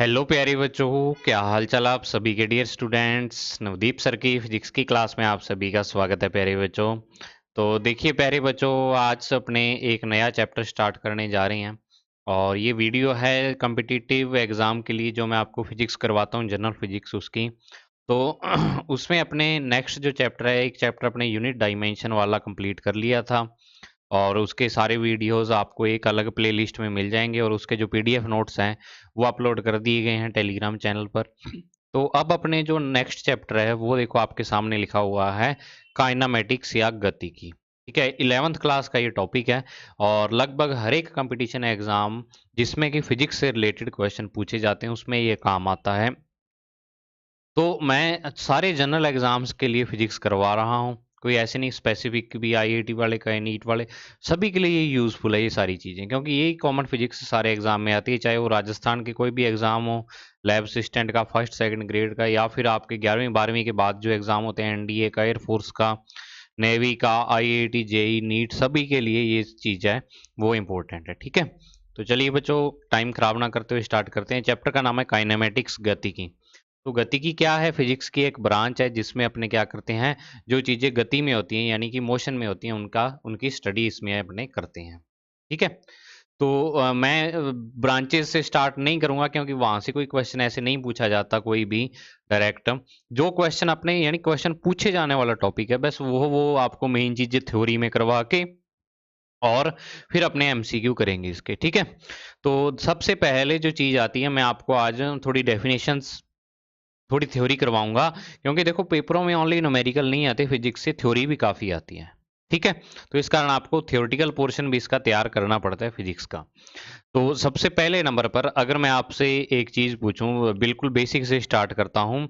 Hello प्यारे बच्चों, क्या हाल चाल आप सभी के डियर स्टूडेंट्स। नवदीप सर की फिजिक्स की क्लास में आप सभी का स्वागत है प्यारे बच्चों। तो देखिए प्यारे बच्चों, आज अपने एक नया चैप्टर स्टार्ट करने जा रहे हैं और ये वीडियो है कॉम्पिटिटिव एग्जाम के लिए जो मैं आपको फिजिक्स करवाता हूँ, जनरल फिजिक्स उसकी। तो उसमें अपने नेक्स्ट जो चैप्टर है, एक चैप्टर अपने यूनिट डायमेंशन वाला कंप्लीट कर लिया था और उसके सारे वीडियोस आपको एक अलग प्लेलिस्ट में मिल जाएंगे और उसके जो पीडीएफ नोट्स हैं वो अपलोड कर दिए गए हैं टेलीग्राम चैनल पर। तो अब अपने जो नेक्स्ट चैप्टर है वो देखो आपके सामने लिखा हुआ है, काइनामेटिक्स या गतिकी। ठीक है, 11th क्लास का ये टॉपिक है और लगभग हर एक कंपटीशन एग्जाम जिसमें कि फिजिक्स से रिलेटेड क्वेश्चन पूछे जाते हैं उसमें ये काम आता है। तो मैं सारे जनरल एग्जाम्स के लिए फिजिक्स करवा रहा हूँ, कोई ऐसे नहीं स्पेसिफिक भी आईआईटी वाले का नीट वाले, सभी के लिए ये यूज़फुल है ये सारी चीज़ें, क्योंकि यही कॉमन फिजिक्स सारे एग्जाम में आती है, चाहे वो राजस्थान के कोई भी एग्जाम हो, लैब असिस्टेंट का फर्स्ट सेकंड ग्रेड का, या फिर आपके 11वीं 12वीं के बाद जो एग्जाम होते हैं एनडीए का, एयरफोर्स का, नेवी का, आईआईटी जेई नीट, सभी के लिए ये चीज़ है वो इम्पोर्टेंट है। ठीक है, तो चलिए बच्चों टाइम खराब ना करते हुए स्टार्ट करते हैं। चैप्टर का नाम है काइनेमेटिक्स, गतिकी। तो गतिकी क्या है? फिजिक्स की एक ब्रांच है जिसमें अपने क्या करते हैं, जो चीज़ें गति में होती हैं यानी कि मोशन में होती हैं उनकी स्टडी इसमें अपने करते हैं। ठीक है, तो मैं ब्रांचेस से स्टार्ट नहीं करूंगा क्योंकि वहां से कोई क्वेश्चन ऐसे नहीं पूछा जाता कोई भी डायरेक्ट। जो क्वेश्चन अपने यानी क्वेश्चन पूछे जाने वाला टॉपिक है बस वो आपको मेन चीजें थ्योरी में करवा के और फिर अपने एमसीक्यू करेंगे इसके। ठीक है, तो सबसे पहले जो चीज़ आती है, मैं आपको आज थोड़ी डेफिनेशंस, थोड़ी थ्योरी करवाऊंगा, क्योंकि देखो पेपरों में ओनली न्यूमेरिकल नहीं आते, फिजिक्स से थ्योरी भी काफ़ी आती है। ठीक है, तो इस कारण आपको थ्योरेटिकल पोर्शन भी इसका तैयार करना पड़ता है फिजिक्स का। तो सबसे पहले नंबर पर अगर मैं आपसे एक चीज़ पूछूं, बिल्कुल बेसिक से स्टार्ट करता हूं,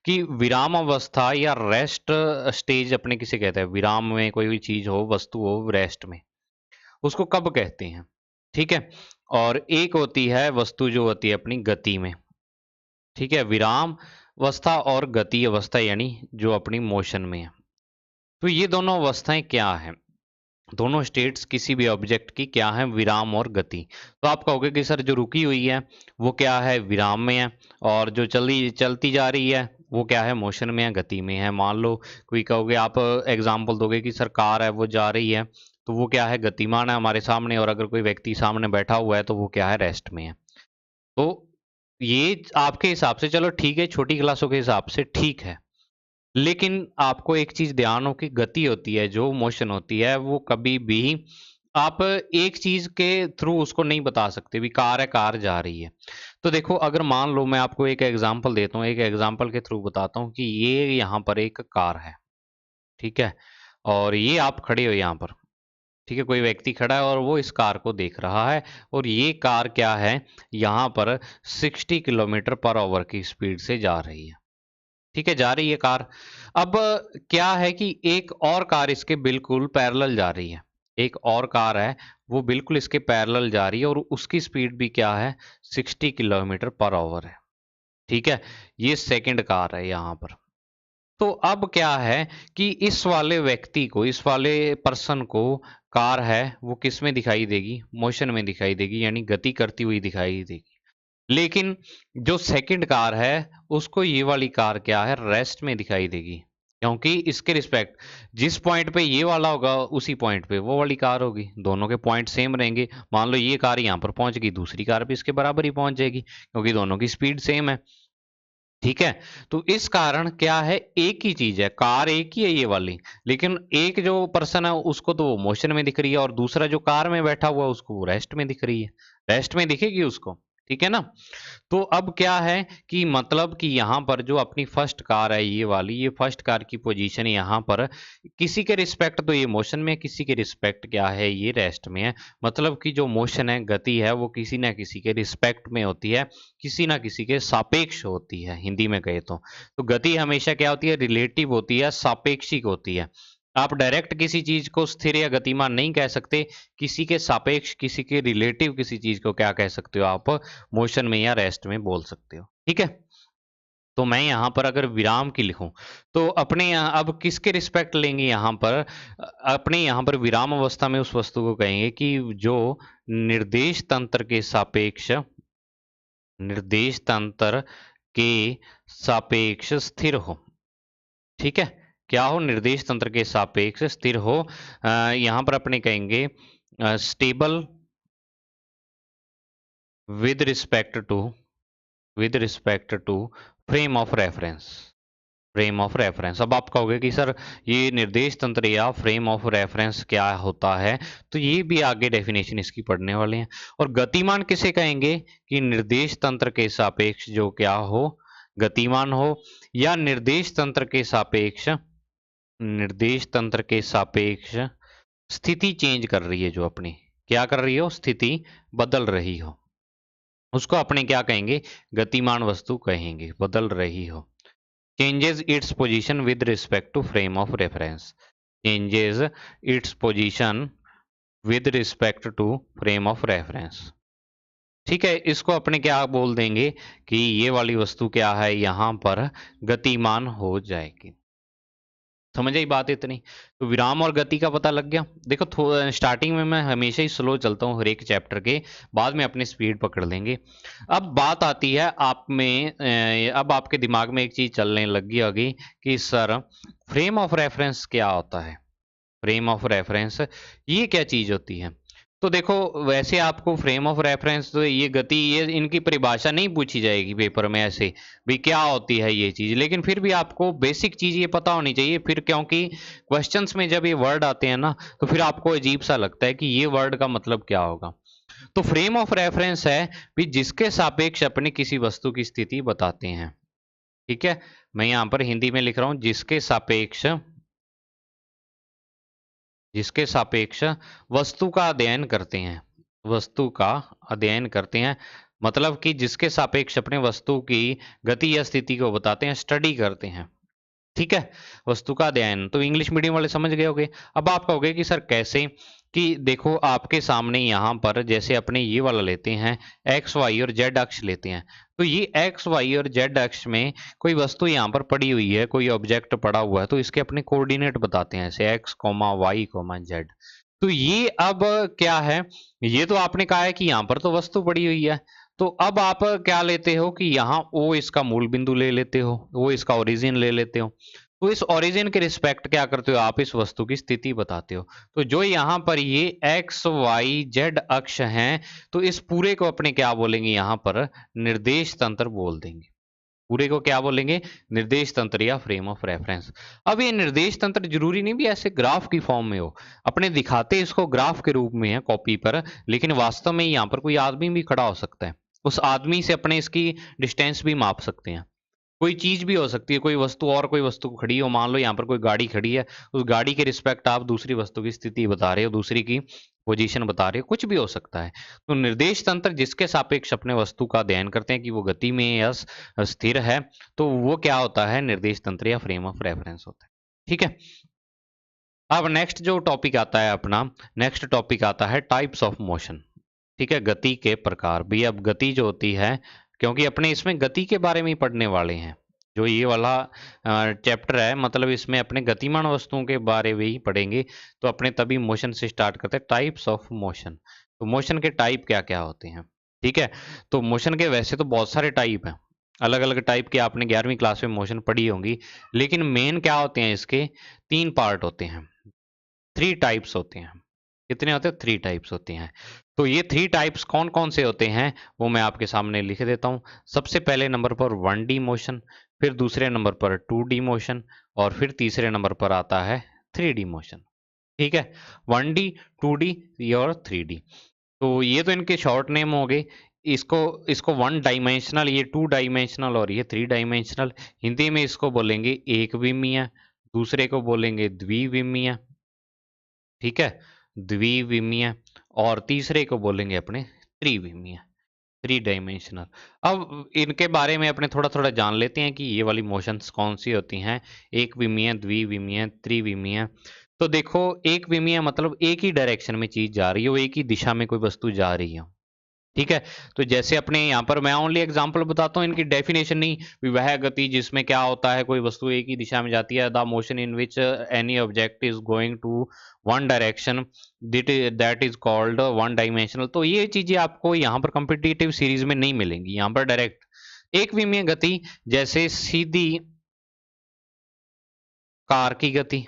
कि विराम अवस्था या रेस्ट स्टेज अपने किसे कहते हैं? विराम में कोई भी चीज़ हो, वस्तु हो रेस्ट में, उसको कब कहते हैं? ठीक है, और एक होती है वस्तु जो होती है अपनी गति में। ठीक है, विराम अवस्था और गति अवस्था यानी जो अपनी मोशन में है। तो ये दोनों अवस्थाएं क्या हैं? दोनों स्टेट्स किसी भी ऑब्जेक्ट की क्या है? विराम और गति। तो आप कहोगे कि सर जो रुकी हुई है वो क्या है? विराम में है। और जो चली चलती जा रही है वो क्या है? मोशन में है, गति में है। मान लो कोई कहोगे, आप एग्जाम्पल दोगे कि सर कार है वो जा रही है, तो वो क्या है? गतिमान है हमारे सामने। और अगर कोई व्यक्ति सामने बैठा हुआ है तो वो क्या है? रेस्ट में है। तो ये आपके हिसाब से चलो ठीक है, छोटी क्लासों के हिसाब से ठीक है, लेकिन आपको एक चीज ध्यान हो कि गति होती है, जो मोशन होती है, वो कभी भी आप एक चीज के थ्रू उसको नहीं बता सकते भी कार है, कार जा रही है। तो देखो, अगर मान लो मैं आपको एक एग्जांपल देता हूँ, एक एग्जांपल के थ्रू बताता हूँ कि ये यहाँ पर एक कार है। ठीक है, और ये आप खड़े हो यहाँ पर। ठीक है, कोई व्यक्ति खड़ा है और वो इस कार को देख रहा है, और ये कार क्या है? यहाँ पर 60 किलोमीटर पर आवर की स्पीड से जा रही है। ठीक है, जा रही है कार। अब क्या है कि एक और कार इसके बिल्कुल पैरेलल जा रही है। एक और कार है, वो बिल्कुल इसके पैरेलल जा रही है और उसकी स्पीड भी क्या है? 60 किलोमीटर पर आवर है। ठीक है, ये सेकंड कार है यहाँ पर। तो अब क्या है कि इस वाले व्यक्ति को, इस वाले पर्सन को, कार है वो किस में दिखाई देगी? मोशन में दिखाई देगी, यानी गति करती हुई दिखाई देगी। लेकिन जो सेकंड कार है उसको ये वाली कार क्या है? रेस्ट में दिखाई देगी, क्योंकि इसके रिस्पेक्ट जिस पॉइंट पे ये वाला होगा उसी पॉइंट पे वो वाली कार होगी, दोनों के पॉइंट सेम रहेंगे। मान लो ये कार यहाँ पर पहुंच गई, दूसरी कार भी इसके बराबर ही पहुंच जाएगी क्योंकि दोनों की स्पीड सेम है। ठीक है, तो इस कारण क्या है, एक ही चीज है, कार एक ही है ये वाली, लेकिन एक जो पर्सन है उसको तो वो मोशन में दिख रही है और दूसरा जो कार में बैठा हुआ है उसको वो रेस्ट में दिख रही है। रेस्ट में दिखेगी उसको। ठीक है ना? तो अब क्या है कि मतलब कि यहाँ पर जो अपनी फर्स्ट कार है ये वाली, ये फर्स्ट कार की पोजीशन यहाँ पर किसी के रिस्पेक्ट तो ये मोशन में है, किसी के रिस्पेक्ट क्या है? ये रेस्ट में है। मतलब कि जो मोशन है, गति है, वो किसी ना किसी के रिस्पेक्ट में होती है, किसी ना किसी के सापेक्ष होती है, हिंदी में कहे तो गति हमेशा क्या होती है? रिलेटिव होती है, सापेक्षिक होती है। आप डायरेक्ट किसी चीज को स्थिर या गतिमान नहीं कह सकते, किसी के सापेक्ष, किसी के रिलेटिव किसी चीज को क्या कह सकते हो आप? मोशन में या रेस्ट में बोल सकते हो। ठीक है, तो मैं यहाँ पर अगर विराम की लिखूं तो अपने यहाँ अब किसके रिस्पेक्ट लेंगे? यहाँ पर अपने यहाँ पर विराम अवस्था में उस वस्तु को कहेंगे कि जो निर्देश तंत्र के सापेक्ष निर्देश तंत्र के सापेक्ष स्थिर हो। ठीक है, क्या हो? निर्देश तंत्र के सापेक्ष स्थिर हो। यहां पर अपने कहेंगे stable with respect to frame of reference. Frame of reference, अब आप कहोगे कि सर ये निर्देश तंत्र या फ्रेम ऑफ रेफरेंस क्या होता है, तो ये भी आगे डेफिनेशन इसकी पढ़ने वाले हैं। और गतिमान किसे कहेंगे? कि निर्देश तंत्र के सापेक्ष जो क्या हो, गतिमान हो, या निर्देश तंत्र के सापेक्ष स्थिति चेंज कर रही है, जो अपनी क्या कर रही हो, स्थिति बदल रही हो, उसको अपने क्या कहेंगे? गतिमान वस्तु कहेंगे, बदल रही हो। changes its position with respect to frame of reference, changes its position with respect to frame of reference। ठीक है, इसको अपने क्या बोल देंगे कि ये वाली वस्तु क्या है, यहां पर गतिमान हो जाएगी। समझ आई बात इतनी? तो विराम और गति का पता लग गया। देखो स्टार्टिंग में मैं हमेशा ही स्लो चलता हूँ हर एक चैप्टर के, बाद में अपनी स्पीड पकड़ लेंगे। अब बात आती है आप में, अब आपके दिमाग में एक चीज चलने लग गई होगी कि सर फ्रेम ऑफ रेफरेंस क्या होता है? फ्रेम ऑफ रेफरेंस ये क्या चीज होती है? तो देखो, वैसे आपको फ्रेम ऑफ रेफरेंस तो ये गति, ये इनकी परिभाषा नहीं पूछी जाएगी पेपर में ऐसे भी क्या होती है ये चीज, लेकिन फिर भी आपको बेसिक चीज ये पता होनी चाहिए फिर, क्योंकि क्वेश्चंस में जब ये वर्ड आते हैं ना, तो फिर आपको अजीब सा लगता है कि ये वर्ड का मतलब क्या होगा। तो फ्रेम ऑफ रेफरेंस है भी जिसके सापेक्ष अपने किसी वस्तु की स्थिति बताते हैं। ठीक है, मैं यहाँ पर हिंदी में लिख रहा हूं, जिसके सापेक्ष वस्तु का अध्ययन करते हैं, वस्तु का अध्ययन करते हैं, मतलब कि जिसके सापेक्ष अपने वस्तु की गति या स्थिति को बताते हैं, स्टडी करते हैं। ठीक है, वस्तु का अध्ययन तो इंग्लिश मीडियम वाले समझ गए होंगे। अब आप कहोगे कि सर कैसे? कि देखो आपके सामने यहाँ पर जैसे अपने ये वाला लेते हैं, एक्स वाई और जेड अक्ष लेते हैं, तो ये एक्स वाई और जेड अक्ष में कोई वस्तु यहाँ पर पड़ी हुई है, कोई ऑब्जेक्ट पड़ा हुआ है, तो इसके अपने कोऑर्डिनेट बताते हैं, ऐसे x comma y comma z. तो ये अब क्या है, ये तो आपने कहा है कि यहाँ पर तो वस्तु पड़ी हुई है, तो अब आप क्या लेते हो कि यहाँ ओ इसका मूल बिंदु ले लेते हो, वो इसका ओरिजिन ले लेते हो, तो इस ओरिजिन के रिस्पेक्ट क्या करते हो आप, इस वस्तु की स्थिति बताते हो। तो जो यहाँ पर ये एक्स वाई जेड अक्ष हैं, तो इस पूरे को अपने क्या बोलेंगे, यहाँ पर निर्देश तंत्र बोल देंगे। पूरे को क्या बोलेंगे? निर्देश तंत्र या फ्रेम ऑफ रेफरेंस। अब ये निर्देश तंत्र जरूरी नहीं भी ऐसे ग्राफ की फॉर्म में हो, अपने दिखाते इसको ग्राफ के रूप में है कॉपी पर, लेकिन वास्तव में यहाँ पर कोई आदमी भी खड़ा हो सकता है, उस आदमी से अपने इसकी डिस्टेंस भी माप सकते हैं। कोई चीज भी हो सकती है, कोई वस्तु और कोई वस्तु खड़ी हो, मान लो यहाँ पर कोई गाड़ी खड़ी है, उस गाड़ी के रिस्पेक्ट आप दूसरी वस्तु की स्थिति बता रहे हो, दूसरी की पोजीशन बता रहे हो, कुछ भी हो सकता है। तो निर्देश तंत्र जिसके सापेक्ष अपने वस्तु का अध्ययन करते हैं कि वो गति में या स्थिर है, तो वो क्या होता है? निर्देश तंत्र या फ्रेम ऑफ रेफरेंस होता है। ठीक है, अब नेक्स्ट जो टॉपिक आता है अपना, नेक्स्ट टॉपिक आता है टाइप्स ऑफ मोशन। ठीक है, गति के प्रकार भी। अब गति जो होती है, क्योंकि अपने इसमें गति के बारे में ही पढ़ने वाले हैं, जो ये वाला चैप्टर है, मतलब इसमें अपने गतिमान वस्तुओं के बारे में ही पढ़ेंगे, तो अपने तभी मोशन से स्टार्ट करते हैं। टाइप्स ऑफ मोशन, तो मोशन के टाइप क्या क्या होते हैं? ठीक है, तो मोशन के वैसे तो बहुत सारे टाइप हैं, अलग अलग टाइप के आपने 11वीं क्लास में मोशन पढ़ी होंगी, लेकिन मेन क्या होते हैं इसके? 3 पार्ट होते हैं, 3 टाइप्स होते हैं। कितने होते हैं? 3 टाइप्स होते हैं। तो ये 3 टाइप्स कौन कौन से होते हैं वो मैं आपके सामने लिख देता हूँ। सबसे पहले नंबर पर 1D मोशन, फिर दूसरे नंबर पर 2D मोशन, और फिर तीसरे नंबर पर आता है 3D मोशन। ठीक है, 1D, 2D और 3D। तो ये तो इनके शॉर्ट नेम हो गए। इसको इसको 1 डायमेंशनल, ये 2 डायमेंशनल और ये 3 डायमेंशनल। हिंदी में इसको बोलेंगे एक विमीय, दूसरे को बोलेंगे द्विविमीय। ठीक है, द्विविमीय, और तीसरे को बोलेंगे अपने त्रिविमीय, 3 डायमेंशनल। अब इनके बारे में अपने थोड़ा थोड़ा जान लेते हैं कि ये वाली मोशंस कौन सी होती हैं, एक विमीय, द्विविमीय, त्रिविमीय। तो देखो, एक विमीय मतलब एक ही डायरेक्शन में चीज जा रही हो, एक ही दिशा में कोई वस्तु जा रही है। ठीक है। तो जैसे अपने यहाँ पर मैं ओनली एग्जांपल बताता हूँ, इनकी डेफिनेशन नहीं। वह गति जिसमें क्या होता है, कोई वस्तु एक ही दिशा में जाती है, the motion in which any object is going to one direction, that is called one dimensional. तो ये चीजें आपको यहाँ पर कॉम्पिटिटिव सीरीज में नहीं मिलेंगी, यहाँ पर डायरेक्ट एक विमीय गति, जैसे सीधी कार की गति,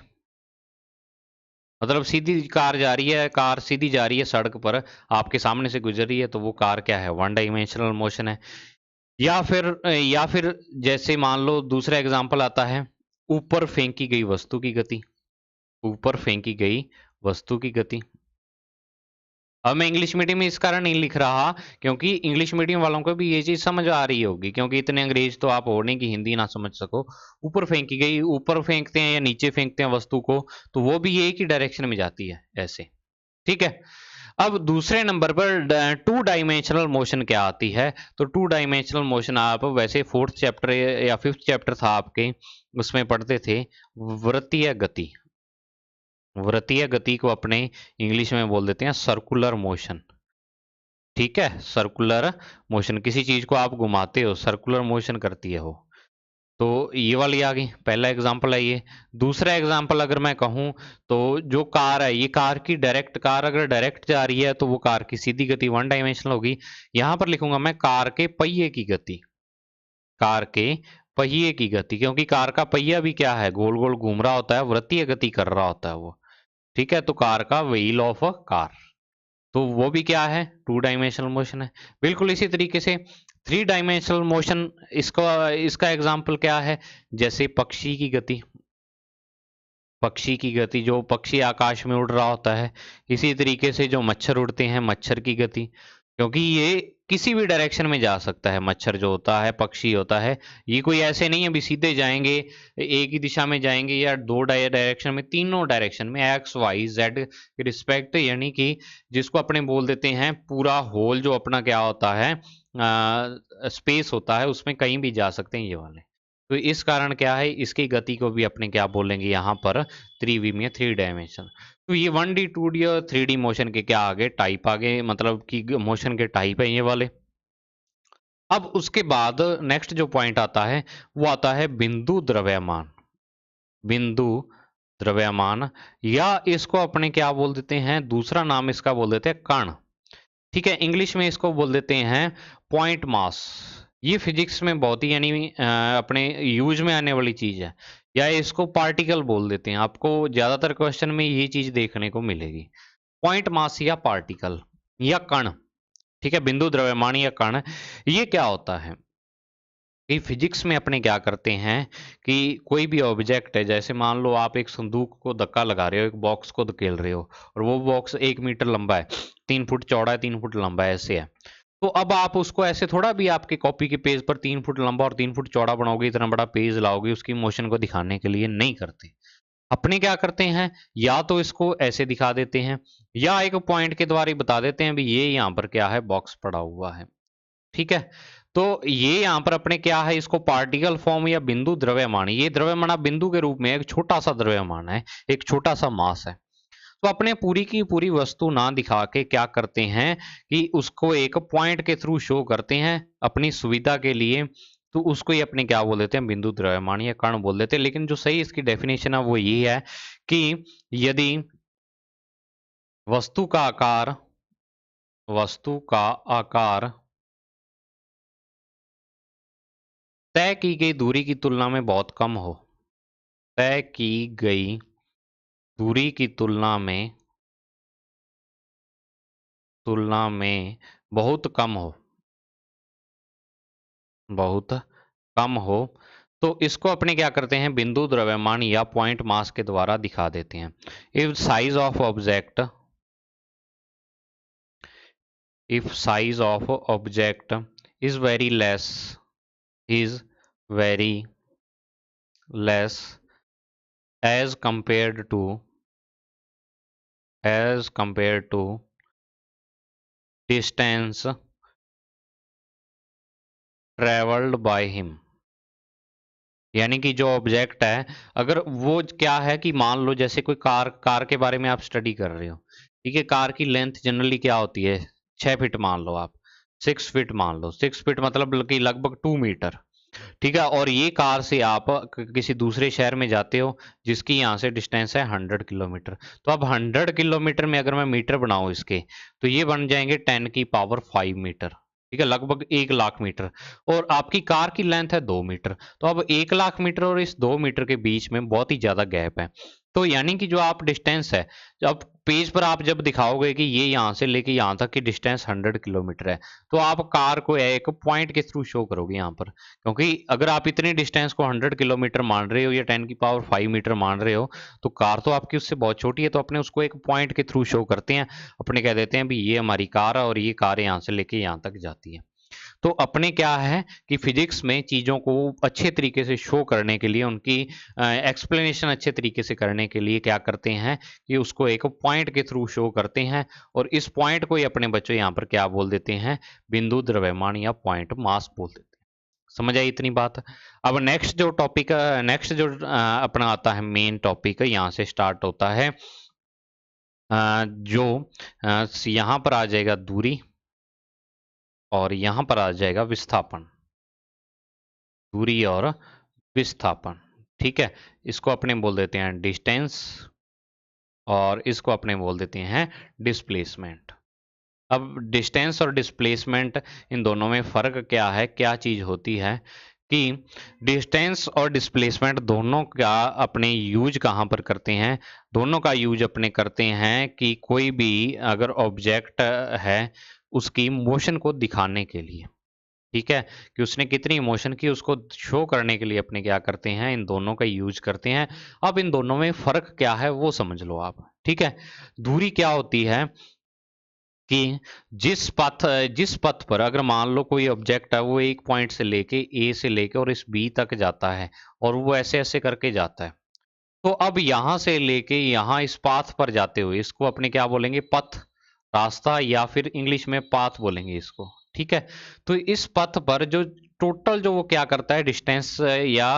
मतलब सीधी कार जा रही है, कार सीधी जा रही है सड़क पर, आपके सामने से गुजर रही है, तो वो कार क्या है, वन डायमेंशनल मोशन है। या फिर जैसे मान लो दूसरा एग्जांपल आता है, ऊपर फेंकी गई वस्तु की गति, ऊपर फेंकी गई वस्तु की गति। अब मैं इंग्लिश मीडियम में इस कारण नहीं लिख रहा, क्योंकि इंग्लिश मीडियम वालों को भी ये चीज समझ आ रही होगी, क्योंकि इतने अंग्रेज तो आप हो नहीं कि हिंदी ना समझ सको। ऊपर फेंकी गई, ऊपर फेंकते हैं या नीचे फेंकते हैं वस्तु को, तो वो भी एक ही डायरेक्शन में जाती है ऐसे। ठीक है। अब दूसरे नंबर पर टू डायमेंशनल मोशन क्या आती है। तो टू डायमेंशनल मोशन आप वैसे फोर्थ चैप्टर या फिफ्थ चैप्टर था आपके, उसमें पढ़ते थे, वृत्तीय गति। वृत्तीय गति को अपने इंग्लिश में बोल देते हैं सर्कुलर मोशन। ठीक है, सर्कुलर मोशन, किसी चीज को आप घुमाते हो, सर्कुलर मोशन करती है वो। तो ये वाली आ गई, पहला एग्जांपल है ये। दूसरा एग्जांपल अगर मैं कहूं, तो जो कार है, ये कार की डायरेक्ट, कार अगर डायरेक्ट जा रही है तो वो कार की सीधी गति वन डायमेंशनल होगी। यहां पर लिखूंगा मैं कार के पहिए की गति, कार के पहिए की गति, क्योंकि कार का पहिया भी क्या है, गोल गोल घूम रहा होता है, वृत्तीय गति कर रहा होता है वो। ठीक है, तो कार का व्हील ऑफ अ कार, तो वो भी क्या है, टू डायमेंशनल मोशन है। बिल्कुल इसी तरीके से थ्री डायमेंशनल मोशन, इसका इसका एग्जांपल क्या है, जैसे पक्षी की गति। पक्षी की गति, जो पक्षी आकाश में उड़ रहा होता है। इसी तरीके से जो मच्छर उड़ते हैं, मच्छर की गति, क्योंकि ये किसी भी डायरेक्शन में जा सकता है, मच्छर जो होता है, पक्षी होता है, ये कोई ऐसे नहीं है अभी सीधे जाएंगे, एक ही दिशा में जाएंगे, या दो डायरेक्शन में, तीनों डायरेक्शन में, एक्स वाई जेड के रिस्पेक्ट, यानी कि जिसको अपने बोल देते हैं पूरा होल, जो अपना क्या होता है, स्पेस होता है, उसमें कहीं भी जा सकते हैं ये वाले। तो इस कारण क्या है, इसकी गति को भी अपने क्या बोलेंगे यहाँ पर, त्रिविमीय, थ्री डायमेंशन। तो ये 1D 2D और 3D मोशन के क्या आगे टाइप आगे, मतलब कि मोशन के टाइप है ये वाले। अब उसके बाद नेक्स्ट जो पॉइंट आता है, वो आता है बिंदु द्रव्यमान। बिंदु द्रव्यमान, या इसको अपने क्या बोल देते हैं, दूसरा नाम इसका बोल देते हैं कण। ठीक है, इंग्लिश में इसको बोल देते हैं पॉइंट मास। ये फिजिक्स में बहुत ही यानी अपने यूज में आने वाली चीज है, या इसको पार्टिकल बोल देते हैं, आपको ज्यादातर क्वेश्चन में ये चीज देखने को मिलेगी, पॉइंट मास या पार्टिकल या कण। ठीक है, बिंदु द्रव्यमान या कण, ये क्या होता है कि फिजिक्स में अपने क्या करते हैं कि कोई भी ऑब्जेक्ट है, जैसे मान लो आप एक संदूक को धक्का लगा रहे हो, एक बॉक्स को धकेल रहे हो, और वो बॉक्स 1 मीटर लंबा है, 3 फुट चौड़ा है, 3 फुट लंबा है, ऐसे है। तो अब आप उसको ऐसे थोड़ा भी आपके कॉपी के पेज पर 3 फुट लंबा और 3 फुट चौड़ा बनाओगे, इतना बड़ा पेज लाओगे उसकी मोशन को दिखाने के लिए, नहीं करते। अपने क्या करते हैं, या तो इसको ऐसे दिखा देते हैं, या एक पॉइंट के द्वारा ही बता देते हैं भी ये यहाँ पर क्या है, बॉक्स पड़ा हुआ है। ठीक है, तो ये यहाँ पर अपने क्या है, इसको पार्टिकल फॉर्म या बिंदु द्रव्यमान, ये द्रव्यमान बिंदु के रूप में एक छोटा सा द्रव्यमान है, एक छोटा सा मास है। तो अपने पूरी की पूरी वस्तु ना दिखा के क्या करते हैं कि उसको एक पॉइंट के थ्रू शो करते हैं अपनी सुविधा के लिए, तो उसको ही अपने क्या बोल देते हैं, बिंदु द्रव्यमान या कण बोल देते हैं। लेकिन जो सही इसकी डेफिनेशन है वो ये है कि यदि वस्तु का आकार, वस्तु का आकार तय की गई दूरी की तुलना में बहुत कम हो, तय की गई दूरी की तुलना में बहुत कम हो, बहुत कम हो, तो इसको अपने क्या करते हैं, बिंदु द्रव्यमान या पॉइंट मास के द्वारा दिखा देते हैं। If size of object, if size of object is very less, is very less as compared to, as compared to distance travelled by him, यानी कि जो ऑब्जेक्ट है, अगर वो क्या है कि मान लो जैसे कोई कार, कार के बारे में आप स्टडी कर रहे हो, ठीक है, कार की लेंथ जनरली क्या होती है, 6 फीट मान लो आप, 6 फीट मान लो, 6 फीट मतलब कि लगभग 2 मीटर। ठीक है, और ये कार से आप किसी दूसरे शहर में जाते हो जिसकी यहाँ से डिस्टेंस है 100 किलोमीटर। तो अब 100 किलोमीटर में अगर मैं मीटर बनाऊं इसके, तो ये बन जाएंगे 10⁵ मीटर। ठीक है, लगभग 1 लाख मीटर। और आपकी कार की लेंथ है 2 मीटर। तो अब 1 लाख मीटर और इस 2 मीटर के बीच में बहुत ही ज्यादा गैप है। तो यानी कि जो आप डिस्टेंस है, अब पेज पर आप जब दिखाओगे कि ये यहाँ से लेके यहाँ तक की डिस्टेंस 100 किलोमीटर है, तो आप कार को एक पॉइंट के थ्रू शो करोगे यहाँ पर। क्योंकि अगर आप इतनी डिस्टेंस को 100 किलोमीटर मान रहे हो या 10⁵मीटर मान रहे हो, तो कार तो आपकी उससे बहुत छोटी है। तो अपने उसको एक पॉइंट के थ्रू शो करते हैं, अपने कह देते हैं भी ये हमारी कार है और ये कार यहाँ से लेके यहाँ तक जाती है। तो अपने क्या है कि फिजिक्स में चीज़ों को अच्छे तरीके से शो करने के लिए, उनकी एक्सप्लेनेशन अच्छे तरीके से करने के लिए क्या करते हैं कि उसको एक पॉइंट के थ्रू शो करते हैं। और इस पॉइंट को ही अपने बच्चों यहाँ पर क्या बोल देते हैं, बिंदु द्रव्यमान या पॉइंट मास बोल देते हैं। समझ आई इतनी बात। अब नेक्स्ट जो अपना आता है मेन टॉपिक, यहाँ से स्टार्ट होता है जो यहाँ पर आ जाएगा दूरी और यहाँ पर आ जाएगा विस्थापन। दूरी और विस्थापन। ठीक है, इसको अपने बोल देते हैं डिस्टेंस और इसको अपने बोल देते हैं डिस्प्लेसमेंट। अब डिस्टेंस और डिस्प्लेसमेंट, इन दोनों में फर्क क्या है, क्या चीज होती है कि डिस्टेंस और डिस्प्लेसमेंट दोनों का अपने यूज कहाँ पर करते हैं। दोनों का यूज अपने करते हैं कि कोई भी अगर ऑब्जेक्ट है उसकी मोशन को दिखाने के लिए। ठीक है, कि उसने कितनी मोशन की उसको शो करने के लिए अपने क्या करते हैं, इन दोनों का यूज करते हैं। अब इन दोनों में फर्क क्या है वो समझ लो आप। ठीक है, दूरी क्या होती है कि जिस पथ पर अगर मान लो कोई ऑब्जेक्ट है, वो एक पॉइंट से लेके ए से लेके और इस बी तक जाता है और वो ऐसे ऐसे करके जाता है। तो अब यहां से लेके यहां इस पाथ पर जाते हुए इसको अपने क्या बोलेंगे, पथ, रास्ता, या फिर इंग्लिश में पाथ बोलेंगे इसको। ठीक है, तो इस पथ पर जो टोटल जो वो क्या करता है डिस्टेंस या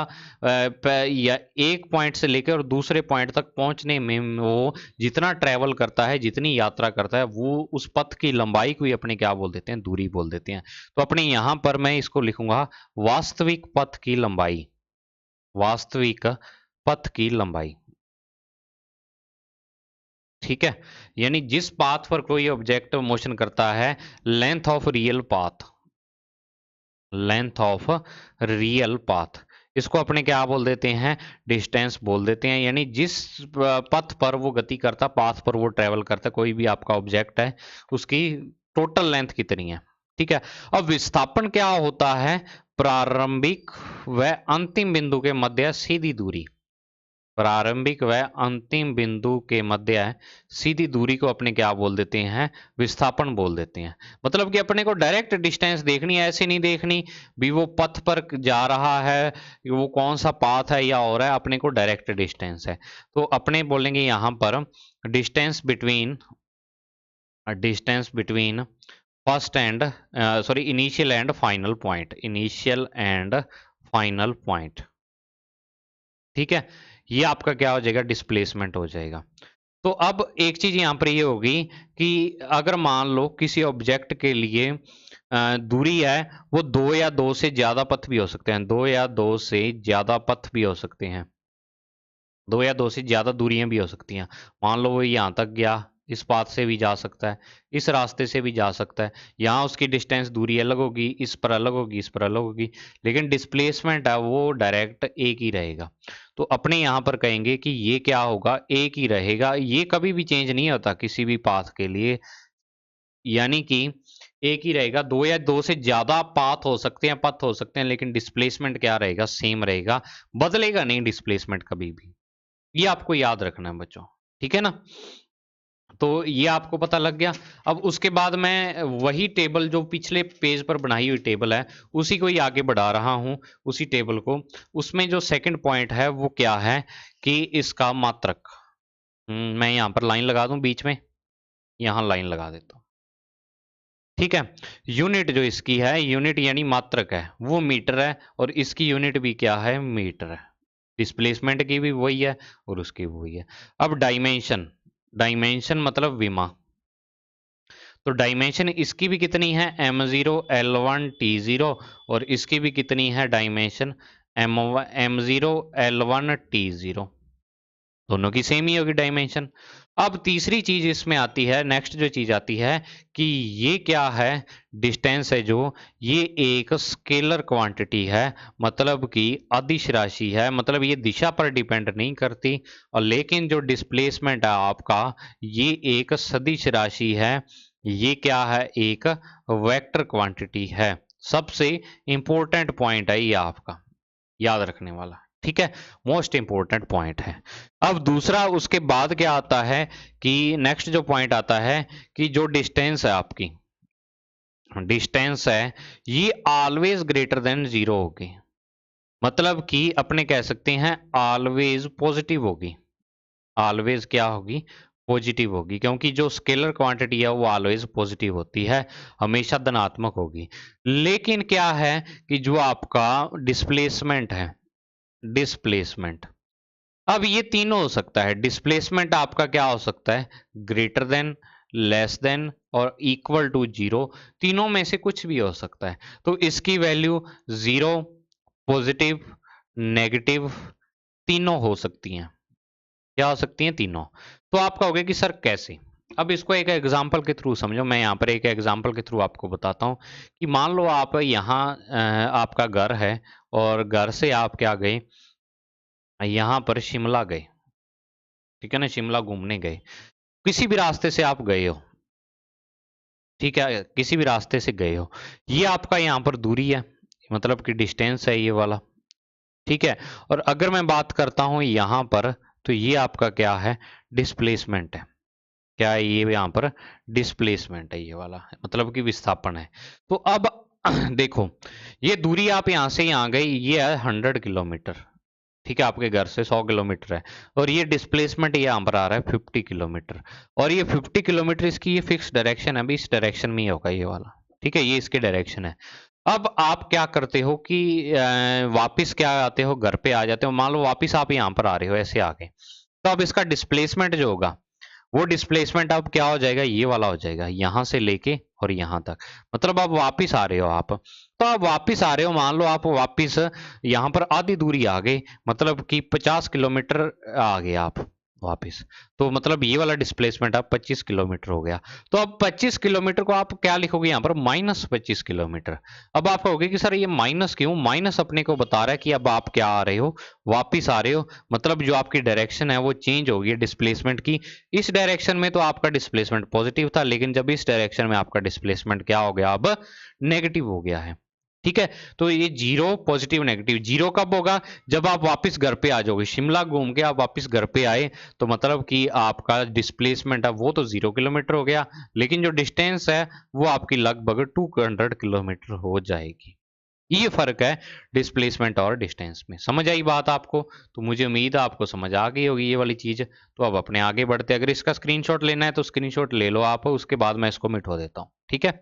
एक पॉइंट से लेकर और दूसरे पॉइंट तक पहुंचने में वो जितना ट्रेवल करता है, जितनी यात्रा करता है, वो उस पथ की लंबाई को ही अपने क्या बोल देते हैं, दूरी बोल देते हैं। तो अपने यहां पर मैं इसको लिखूंगा वास्तविक पथ की लंबाई। वास्तविक पथ की लंबाई। ठीक है, यानी जिस पाथ पर कोई ऑब्जेक्ट मोशन करता है, length of real path, length of real path, इसको अपने क्या बोल देते हैं, डिस्टेंस बोल देते हैं। यानी जिस पथ पर वो गति करता, पाथ पर वो ट्रेवल करता, कोई भी आपका ऑब्जेक्ट है, उसकी टोटल लेंथ कितनी है। ठीक है, अब विस्थापन क्या होता है, प्रारंभिक व अंतिम बिंदु के मध्य सीधी दूरी। प्रारंभिक व अंतिम बिंदु के मध्य सीधी दूरी को अपने क्या बोल देते हैं, विस्थापन बोल देते हैं। मतलब कि अपने को डायरेक्ट डिस्टेंस देखनी है, ऐसे नहीं देखनी भी वो पथ पर जा रहा है, वो कौन सा पाथ है या और है, अपने को डायरेक्ट डिस्टेंस है। तो अपने बोलेंगे यहाँ पर distance between first and sorry initial and final point, initial and final point. ठीक है, ये आपका क्या हो जाएगा, डिस्प्लेसमेंट हो जाएगा। तो अब एक चीज यहां पर ये होगी कि अगर मान लो किसी ऑब्जेक्ट के लिए दूरी है, वो दो या दो से ज्यादा पथ भी हो सकते हैं, दो या दो से ज्यादा पथ भी हो सकते हैं, दो या दो से ज्यादा दूरियां भी हो सकती हैं। मान लो वो यहाँ तक गया, इस पाथ से भी जा सकता है, इस रास्ते से भी जा सकता है। यहाँ उसकी डिस्टेंस दूरी अलग होगी, इस पर अलग होगी, इस पर अलग होगी, लेकिन डिस्प्लेसमेंट है वो डायरेक्ट एक ही रहेगा। तो अपने यहाँ पर कहेंगे कि ये क्या होगा, एक ही रहेगा, ये कभी भी चेंज नहीं होता किसी भी पाथ के लिए। यानी कि एक ही रहेगा, दो या दो से ज्यादा पाथ हो सकते हैं, पथ हो सकते हैं, लेकिन डिस्प्लेसमेंट क्या रहेगा, सेम रहेगा, बदलेगा नहीं डिस्प्लेसमेंट कभी भी। ये आपको याद रखना है बच्चों। ठीक है ना, तो ये आपको पता लग गया। अब उसके बाद मैं वही टेबल जो पिछले पेज पर बनाई हुई टेबल है, उसी को ही आगे बढ़ा रहा हूं, उसी टेबल को। उसमें जो सेकंड पॉइंट है वो क्या है कि इसका मात्रक। मैं यहां पर लाइन लगा दूं बीच में, यहां लाइन लगा देता हूं। ठीक है, यूनिट जो इसकी है, यूनिट यानी मात्रक है, वो मीटर है, और इसकी यूनिट भी क्या है, मीटर है। डिस्प्लेसमेंट की भी वही है और उसकी भी वही है। अब डायमेंशन, डायमेंशन मतलब विमा। तो डायमेंशन इसकी भी कितनी है m0 l1 t0 और इसकी भी कितनी है डायमेंशन m0 l1 t0, दोनों की सेम ही होगी डायमेंशन। अब तीसरी चीज इसमें आती है, नेक्स्ट जो चीज आती है कि ये क्या है, डिस्टेंस है जो, ये एक स्केलर क्वांटिटी है, मतलब कि अदिश राशि है, मतलब ये दिशा पर डिपेंड नहीं करती। और लेकिन जो डिस्प्लेसमेंट है आपका, ये एक सदिश राशि है, ये क्या है, एक वेक्टर क्वांटिटी है। सबसे इंपॉर्टेंट पॉइंट है ये आपका याद रखने वाला, ठीक है, मोस्ट इंपॉर्टेंट पॉइंट है। अब दूसरा उसके बाद क्या आता है कि नेक्स्ट जो पॉइंट आता है कि जो डिस्टेंस है आपकी, डिस्टेंस है ये ऑलवेज ग्रेटर देन जीरो होगी, मतलब कि अपने कह सकते हैं ऑलवेज पॉजिटिव होगी, ऑलवेज क्या होगी, पॉजिटिव होगी, क्योंकि जो स्केलर क्वांटिटी है वो ऑलवेज पॉजिटिव होती है, हमेशा धनात्मक होगी। लेकिन क्या है कि जो आपका डिस्प्लेसमेंट है, डिस्प्लेसमेंट, अब ये तीनों हो सकता है, डिस्प्लेसमेंट आपका क्या हो सकता है, ग्रेटर देन, लेस देन और इक्वल टू जीरो, तीनों में से कुछ भी हो सकता है। तो इसकी वैल्यू जीरो, पॉजिटिव, नेगेटिव, तीनों हो सकती हैं। क्या हो सकती हैं, तीनों। तो आपका हो गया कि सर कैसे, अब इसको एक एग्जांपल के थ्रू समझो, मैं यहाँ पर एक एग्जांपल के थ्रू आपको बताता हूँ कि मान लो आप यहाँ आपका घर है और घर से आप क्या गए, यहाँ पर शिमला गए, ठीक है ना, शिमला घूमने गए, किसी भी रास्ते से आप गए हो, ठीक है, किसी भी रास्ते से गए हो, ये आपका यहाँ पर दूरी है, मतलब कि डिस्टेंस है ये वाला, ठीक है। और अगर मैं बात करता हूँ यहाँ पर, तो ये आपका क्या है, डिस्प्लेसमेंट है, क्या है ये यहाँ पर, डिस्प्लेसमेंट है ये वाला, मतलब कि विस्थापन है। तो अब देखो, ये दूरी आप यहाँ से यहाँ गई, ये है 100 किलोमीटर, ठीक है, आपके घर से 100 किलोमीटर है, और ये डिस्प्लेसमेंट यहाँ पर आ रहा है 50 किलोमीटर, और ये 50 किलोमीटर इसकी ये फिक्स डायरेक्शन है, अभी इस डायरेक्शन में ही होगा ये वाला, ठीक है, ये इसकी डायरेक्शन है। अब आप क्या करते हो कि वापिस क्या आते हो, घर पे आ जाते हो, मान लो वापिस आप यहाँ पर आ रहे हो ऐसे आके, तो अब इसका डिस्प्लेसमेंट जो होगा, वो डिस्प्लेसमेंट अब क्या हो जाएगा, ये वाला हो जाएगा, यहां से लेके और यहां तक, मतलब अब वापिस आ रहे हो आप, तो आप वापिस आ रहे हो, मान लो आप वापिस यहाँ पर आधी दूरी आ गए, मतलब कि 50 किलोमीटर आ गए आप वापिस, तो मतलब ये वाला डिस्प्लेसमेंट अब 25 किलोमीटर हो गया। तो अब 25 किलोमीटर को आप क्या लिखोगे यहाँ पर, -25 किलोमीटर। अब आप कहोगे कि सर ये माइनस क्यों, माइनस अपने को बता रहा है कि अब आप क्या आ रहे हो, वापिस आ रहे हो, मतलब जो आपकी डायरेक्शन है वो चेंज होगी डिस्प्लेसमेंट की। इस डायरेक्शन में तो आपका डिस्प्लेसमेंट पॉजिटिव था, लेकिन जब इस डायरेक्शन में आपका डिस्प्लेसमेंट क्या हो गया, अब नेगेटिव हो गया है, ठीक है। तो ये जीरो, पॉजिटिव, नेगेटिव, जीरो कब होगा, जब आप वापस घर पे आ जाओगे, शिमला घूम के आप वापस घर पे आए, तो मतलब कि आपका डिस्प्लेसमेंट है वो तो 0 किलोमीटर हो गया, लेकिन जो डिस्टेंस है वो आपकी लगभग 200 किलोमीटर हो जाएगी। ये फर्क है डिस्प्लेसमेंट और डिस्टेंस में। समझ आई बात आपको? तो मुझे उम्मीद है आपको समझ आ गई होगी ये वाली चीज। तो अब अपने आगे बढ़ते, अगर इसका स्क्रीनशॉट लेना है तो स्क्रीनशॉट ले लो आप, उसके बाद मैं इसको मिटो देता हूँ, ठीक है।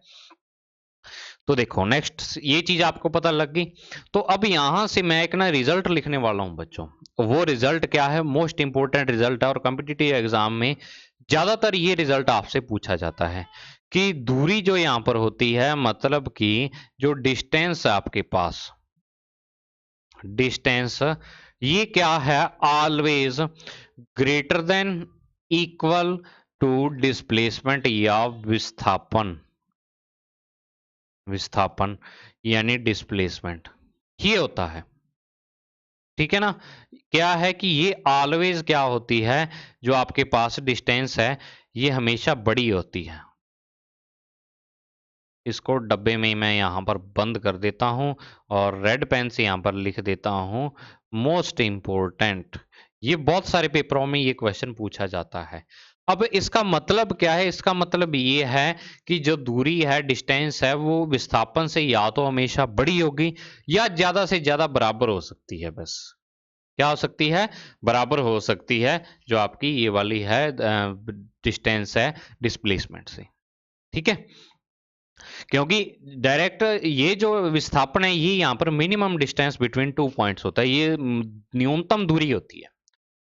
तो देखो नेक्स्ट, ये चीज आपको पता लग गई। तो अब यहां से मैं एक ना रिजल्ट लिखने वाला हूं बच्चों, वो रिजल्ट क्या है, मोस्ट इंपोर्टेंट रिजल्ट है, और कॉम्पिटिटिव एग्जाम में ज्यादातर ये रिजल्ट आपसे पूछा जाता है कि दूरी जो यहां पर होती है, मतलब कि जो डिस्टेंस है आपके पास, डिस्टेंस ये क्या है, always greater than, equal to displacement या विस्थापन, विस्थापन यानी डिस्प्लेसमेंट, ये होता है, ठीक है ना। क्या है कि ये ऑलवेज क्या होती है, जो आपके पास डिस्टेंस है ये हमेशा बड़ी होती है। इसको डब्बे में मैं यहाँ पर बंद कर देता हूँ और रेड पेन से यहाँ पर लिख देता हूँ मोस्ट इंपोर्टेंट। ये बहुत सारे पेपरों में ये क्वेश्चन पूछा जाता है। अब इसका मतलब क्या है, इसका मतलब ये है कि जो दूरी है, डिस्टेंस है, वो विस्थापन से या तो हमेशा बड़ी होगी या ज्यादा से ज्यादा बराबर हो सकती है। बस क्या हो सकती है, बराबर हो सकती है, जो आपकी ये वाली है डिस्टेंस है डिस्प्लेसमेंट से, ठीक है। क्योंकि डायरेक्ट ये जो विस्थापन है ये यहाँ पर मिनिमम डिस्टेंस बिटवीन 2 पॉइंट्स होता है, ये न्यूनतम दूरी होती है।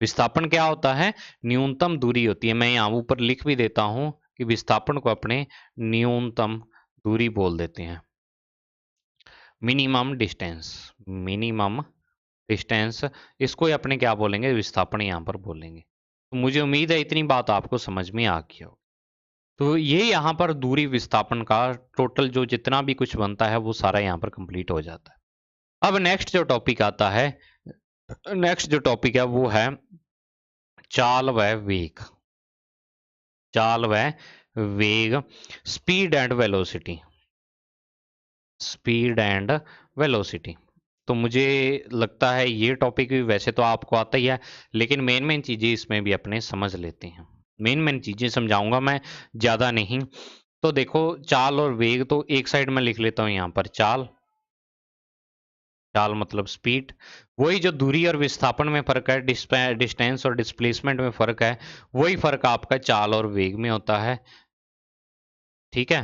विस्थापन क्या होता है, न्यूनतम दूरी होती है। मैं यहाँ ऊपर लिख भी देता हूँ कि विस्थापन को अपने न्यूनतम दूरी बोल देते हैं, मिनिमम डिस्टेंस। मिनिमम डिस्टेंस, इसको ही अपने क्या बोलेंगे, विस्थापन यहाँ पर बोलेंगे। तो मुझे उम्मीद है इतनी बात आपको समझ में आ गई हो। तो ये यहाँ पर दूरी विस्थापन का टोटल जो जितना भी कुछ बनता है वो सारा यहाँ पर कंप्लीट हो जाता है। अब नेक्स्ट जो टॉपिक आता है, नेक्स्ट जो टॉपिक है वो है चाल व वेग। चाल व वेग, speed and velocity. Speed and velocity. तो मुझे लगता है ये टॉपिक भी वैसे तो आपको आता ही है, लेकिन मेन मेन चीजें इसमें भी अपने समझ लेते हैं। मेन मेन चीजें समझाऊंगा मैं, ज्यादा नहीं। तो देखो, चाल और वेग तो एक साइड में लिख लेता हूं यहाँ पर, चाल। चाल मतलब स्पीड। वही जो दूरी और विस्थापन में फर्क है, डिस्टेंस और डिस्प्लेसमेंट में फर्क है, वही फर्क आपका चाल और वेग में होता है। ठीक है,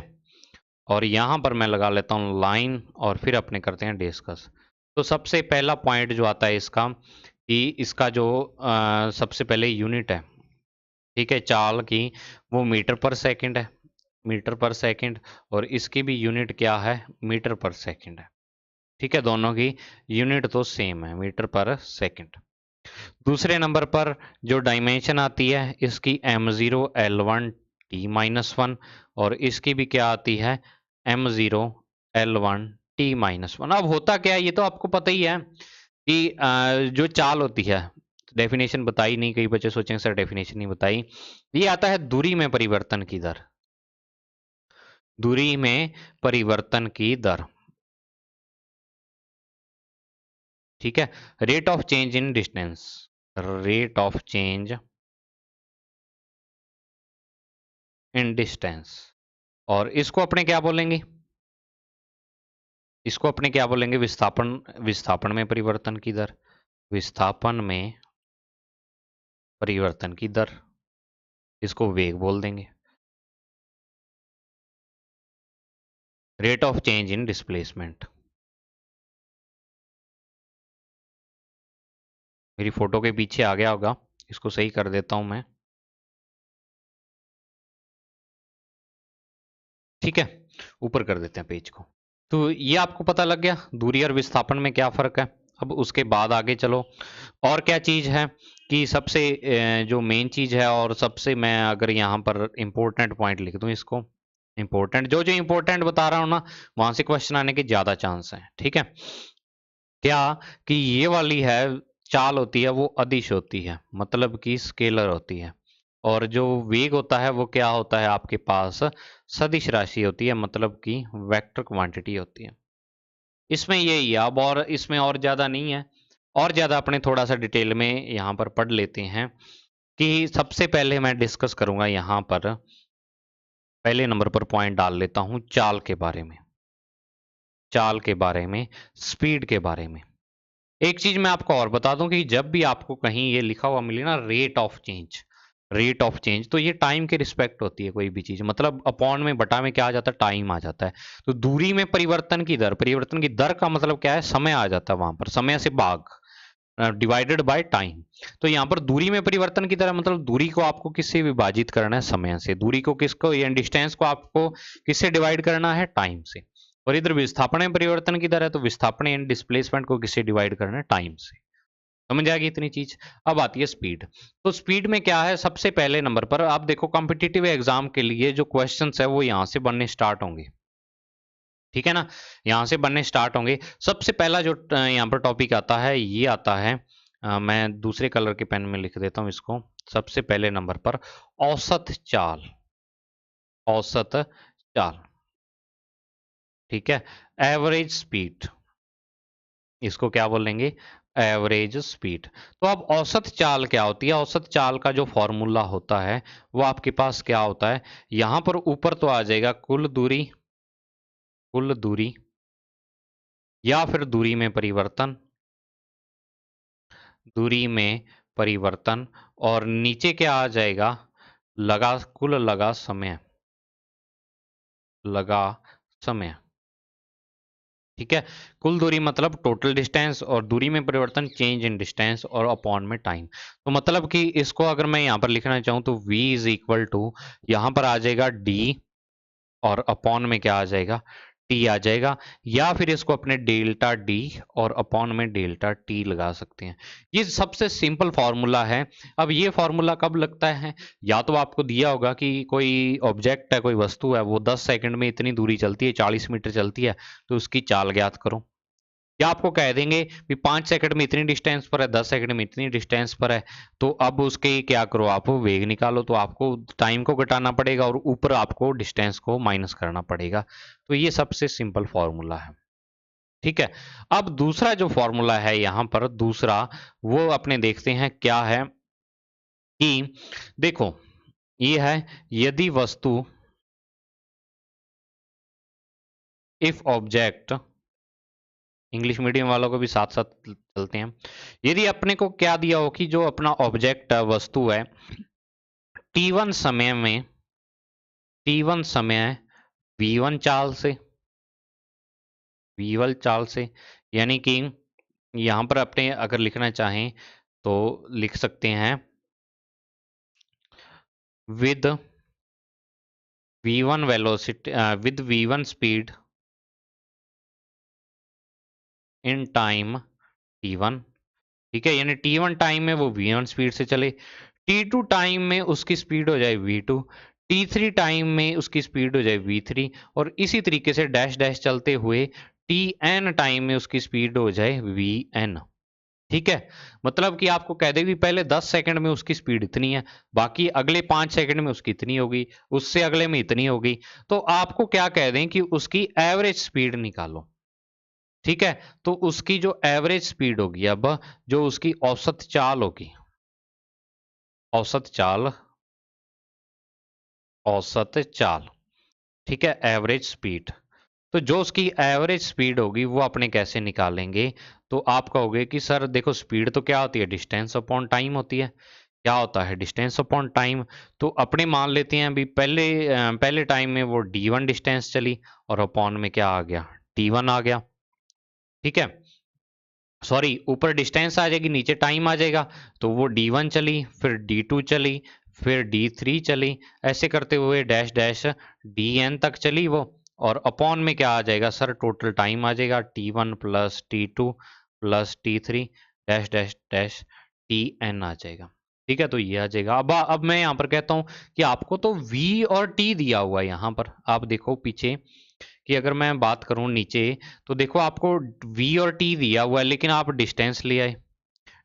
और यहां पर मैं लगा लेता हूं लाइन, और फिर अपने करते हैं डिस्कस। तो सबसे पहला पॉइंट जो आता है इसका, कि इसका जो सबसे पहले यूनिट है, ठीक है, चाल की, वो मीटर पर सेकंड है। मीटर पर सेकंड। और इसकी भी यूनिट क्या है, मीटर पर सेकंड है। ठीक है, दोनों की यूनिट तो सेम है, मीटर पर सेकंड। दूसरे नंबर पर जो डायमेंशन आती है इसकी m0 l1 t-1, और इसकी भी क्या आती है, m0 l1 t-1। अब होता क्या है, ये तो आपको पता ही है कि जो चाल होती है, डेफिनेशन बताई नहीं, कई बच्चे सोचेंगे सर डेफिनेशन नहीं बताई। ये आता है दूरी में परिवर्तन की दर। दूरी में परिवर्तन की दर, ठीक है, rate of change in distance. Rate of change in distance. और इसको अपने क्या बोलेंगे, इसको अपने क्या बोलेंगे, विस्थापन। विस्थापन में परिवर्तन की दर। विस्थापन में परिवर्तन की दर, इसको वेग बोल देंगे। Rate of change in displacement. मेरी फोटो के पीछे आ गया होगा, इसको सही कर देता हूं मैं। ठीक है, ऊपर कर देते हैं पेज को। तो ये आपको पता लग गया दूरी और विस्थापन में क्या फर्क है। अब उसके बाद आगे चलो, और क्या चीज है कि सबसे जो मेन चीज है, और सबसे मैं अगर यहाँ पर इंपॉर्टेंट पॉइंट लिख दूं इसको, इंपॉर्टेंट, जो जो इंपॉर्टेंट बता रहा हूं ना, वहां से क्वेश्चन आने के ज्यादा चांस है। ठीक है, क्या कि ये वाली है, चाल होती है वो अदिश होती है, मतलब कि स्केलर होती है। और जो वेग होता है वो क्या होता है आपके पास, सदिश राशि होती है, मतलब कि वेक्टर क्वांटिटी होती है। इसमें यही है, अब और इसमें और ज्यादा नहीं है। और ज्यादा अपने थोड़ा सा डिटेल में यहाँ पर पढ़ लेते हैं, कि सबसे पहले मैं डिस्कस करूंगा यहाँ पर, पहले नंबर पर पॉइंट डाल लेता हूं चाल के बारे में। चाल के बारे में, स्पीड के बारे में। एक चीज मैं आपको और बता दूं, कि जब भी आपको कहीं ये लिखा हुआ मिले ना, rate of change, rate of change, तो ये टाइम के रिस्पेक्ट होती है कोई भी चीज, मतलब अपॉन में बटा में क्या आ जाता है, टाइम आ जाता है। तो दूरी में परिवर्तन की दर, परिवर्तन की दर का मतलब क्या है, समय आ जाता है वहां पर, समय से भाग, डिवाइडेड बाय टाइम। तो यहाँ पर दूरी में परिवर्तन की दर मतलब दूरी को आपको किससे विभाजित करना है, समय से। दूरी को किसको, या डिस्टेंस को आपको किससे डिवाइड करना है, टाइम से। और इधर विस्थापन में परिवर्तन की दर है, तो विस्थापन एंड डिस्प्लेसमेंट को किससे डिवाइड करना है, टाइम से। समझ आ गई इतनी चीज। अब आती है स्पीड। तो स्पीड में क्या है, सबसे पहले नंबर पर आप देखो, कॉम्पिटिटिव एग्जाम के लिए जो क्वेश्चंस है वो यहाँ से बनने स्टार्ट होंगे। ठीक है ना, यहाँ से बनने स्टार्ट होंगे। सबसे पहला जो यहाँ पर टॉपिक आता है, ये आता है, मैं दूसरे कलर के पेन में लिख देता हूँ इसको। सबसे पहले नंबर पर औसत चाल। औसत चाल, ठीक है, एवरेज स्पीड, इसको क्या बोलेंगे, एवरेज स्पीड। तो अब औसत चाल क्या होती है, औसत चाल का जो फॉर्मूला होता है वो आपके पास क्या होता है, यहां पर ऊपर तो आ जाएगा कुल दूरी, कुल दूरी, या फिर दूरी में परिवर्तन, दूरी में परिवर्तन, और नीचे क्या आ जाएगा, लगा, कुल लगा समय, लगा समय। ठीक है, कुल दूरी मतलब टोटल डिस्टेंस, और दूरी में परिवर्तन चेंज इन डिस्टेंस, और अपॉन में टाइम। तो मतलब कि इसको अगर मैं यहाँ पर लिखना चाहूँ तो v इज इक्वल टू, यहाँ पर आ जाएगा d, और अपॉन में क्या आ जाएगा, टी आ जाएगा, या फिर इसको अपने डेल्टा डी और अपॉन में डेल्टा टी लगा सकते हैं। ये सबसे सिंपल फॉर्मूला है। अब ये फॉर्मूला कब लगता है, या तो आपको दिया होगा कि कोई ऑब्जेक्ट है, कोई वस्तु है, वो 10 सेकंड में इतनी दूरी चलती है, 40 मीटर चलती है, तो उसकी चाल ज्ञात करो। या आपको कह देंगे कि 5 सेकंड में इतनी डिस्टेंस पर है, 10 सेकंड में इतनी डिस्टेंस पर है, तो अब उसके क्या करो, आप वेग निकालो। तो आपको टाइम को घटाना पड़ेगा और ऊपर आपको डिस्टेंस को माइनस करना पड़ेगा। तो ये सबसे सिंपल फॉर्मूला है। ठीक है, अब दूसरा जो फॉर्मूला है यहाँ पर, दूसरा वो अपने देखते हैं क्या है कि देखो, ये है यदि वस्तु, इफ ऑब्जेक्ट, इंग्लिश मीडियम वालों को भी साथ साथ चलते हैं। यदि अपने को क्या दिया हो कि जो अपना ऑब्जेक्ट है, वस्तु है, t1 समय में, t1 समय v1 चाल से, v1 चाल से, यानी कि यहां पर अपने अगर लिखना चाहें तो लिख सकते हैं with v1 velocity, with v1 speed in time t1। ठीक है, यानी t1 टाइम में वो v1 स्पीड से चले, t2 टाइम में उसकी स्पीड हो जाए v2, t3 टाइम में उसकी स्पीड हो जाए v3, और इसी तरीके से डैश डैश चलते हुए tn टाइम में उसकी स्पीड हो जाए vn। ठीक है, मतलब कि आपको कह दे भी पहले 10 सेकंड में उसकी स्पीड इतनी है, बाकी अगले 5 सेकंड में उसकी इतनी होगी, उससे अगले में इतनी होगी। तो आपको क्या कह दें कि उसकी एवरेज स्पीड निकालो। ठीक है, तो उसकी जो एवरेज स्पीड होगी, अब जो उसकी औसत चाल होगी, औसत चाल, औसत चाल, ठीक है, एवरेज स्पीड। तो जो उसकी एवरेज स्पीड होगी वो अपने कैसे निकालेंगे, तो आप कहोगे कि सर देखो, स्पीड तो क्या होती है, डिस्टेंस अपॉन टाइम होती है। क्या होता है, डिस्टेंस अपॉन टाइम। तो अपने मान लेते हैं अभी पहले टाइम में वो d1 डिस्टेंस चली, और अपॉन में क्या आ गया, t1 आ गया। ठीक है, सॉरी, ऊपर डिस्टेंस आ जाएगी, नीचे टाइम आ जाएगा। तो वो d1 चली, फिर d2 चली, फिर d3 चली, ऐसे करते हुए डैश डैश dn तक चली वो। और अपॉन में क्या आ जाएगा सर, टोटल टाइम आ जाएगा t1 plus t2 plus t3 dash dash dash tn आ जाएगा। ठीक है, तो ये आ जाएगा। अब मैं यहाँ पर कहता हूँ कि आपको तो v और t दिया हुआ है। यहाँ पर आप देखो पीछे कि अगर मैं बात करूं नीचे, तो देखो आपको v और t दिया हुआ है, लेकिन आप डिस्टेंस ले आए,